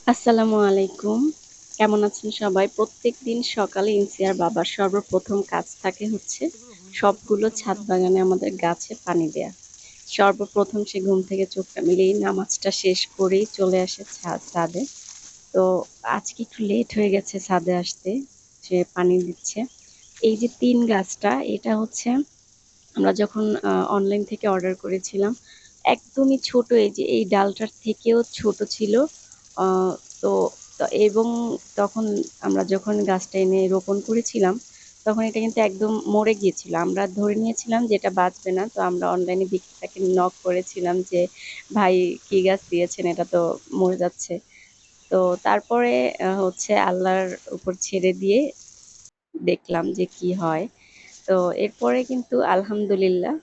আসসালামু আলাইকুম। কেমন আছেন সবাই? প্রত্যেকদিন সকালে ইনসিয়ার বাবার সর্বপ্রথম কাজ থাকে হচ্ছে সবগুলো ছাদ বাগানে আমাদের গাছে পানি দেয়া। সর্বপ্রথম সে ঘুম থেকে চোখটা মেলেই নামাজটা শেষ করেই চলে আসে ছাদে। তো আজকে একটু লেট হয়ে গেছে ছাদে আসতে। সে পানি দিচ্ছে। এই যে ৩ গাছটা এটা হচ্ছে আমরা যখন অনলাইন থেকে অর্ডার করেছিলাম, একদমই ছোট এই ডালটার থেকেও ছোট ছিল। আ তো এবং তখন আমরা যখন গাছটা এনে রোপণ করেছিলাম, তখন এটা কিন্তু একদম মরে গিয়েছিল। আমরা ধরে নিয়েছিলাম যে এটা বাঁচবে না। তো আমরা অনলাইনে বিক্রেতাকে নক করেছিলাম যে, "ভাই কি গাছ দিয়েছেন? এটা তো মরে যাচ্ছে।" তো তারপরে হচ্ছে আল্লাহর উপর ছেড়ে দিয়ে দেখলাম যে কি হয়। তো এরপরে কিন্তু আলহামদুলিল্লাহ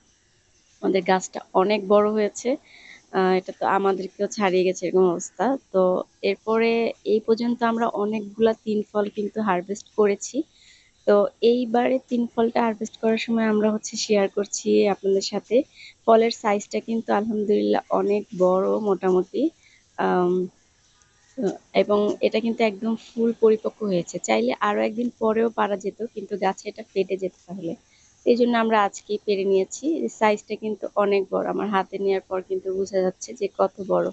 আমাদের গাছটা অনেক বড় হয়েছে। এটা তো আমাদেরকেও ছাড়িয়ে গেছে এরকম অবস্থা। তো এরপরে এই পর্যন্ত আমরা অনেকগুলা ৩ ফল কিন্তু হারভেস্ট করেছি। তো এইবারে ৩ ফলটা হারভেস্ট করার সময় আমরা হচ্ছে শেয়ার করছি আপনাদের সাথে। ফলের সাইজটা কিন্তু আলহামদুলিল্লাহ অনেক বড় মোটামুটি। আম আ এবং এটা কিন্তু একদম ফুল পরিপক্ক হয়েছে। চাইলে আরো একদিন পরেও পারা যেত, কিন্তু গাছে এটা ফেটে যেত তাহলে। এজন্য আমরা আজকেই পেরে নিয়েছি। সাইজটা কিন্তু অনেক বড়। আমার হাতে নেয়ার পর কিন্তু বোঝা যাচ্ছে যে কত বড়।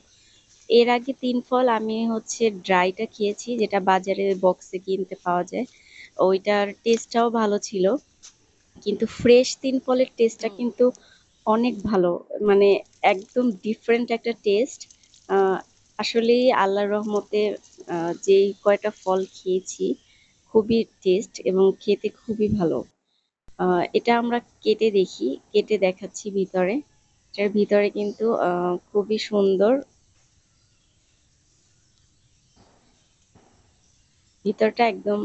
এর আগে ৩ ফল আমি হচ্ছে ড্রাইটা খেয়েছি, যেটা বাজারে বক্সে কিনতে পাওয়া যায়। ওইটার টেস্টটাও ভালো ছিল। কিন্তু ফ্রেশ ৩ ফলের টেস্টটা কিন্তু অনেক ভালো। মানে একদম ডিফারেন্ট একটা টেস্ট। আ আসলেই আল্লাহর রহমতে যেই কয়টা ফল খেয়েছি খুবই টেস্ট এবং খেতে খুবই ভালো। আ এটা আমরা কেটে দেখি, কেটে দেখাচ্ছি ভিতরে। এটার ভিতরে কিন্তু খুবই সুন্দর। ভিতরটা একদম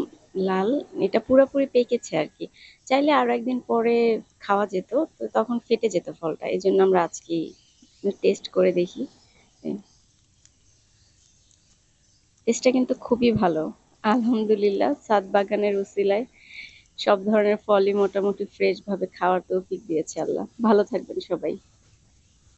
লাল। এটা পুরোপুরি পেকেছে আরকি। চাইলে আরো একদিন পরে খাওয়া যেত। তো তখন ফেটে যেত ফলটা। এজন্য আমরা আজকেই টেস্ট করে দেখি। এ টেস্টটা কিন্তু খুবই ভালো। আলহামদুলিল্লাহ ছাদ বাগানের উছিলায় সব ধরনের ফলই মোটামুটি ফ্রেশ ভাবে খাওয়ার তৌফিক দিয়েছে আল্লাহ। ভালো থাকবেন সবাই।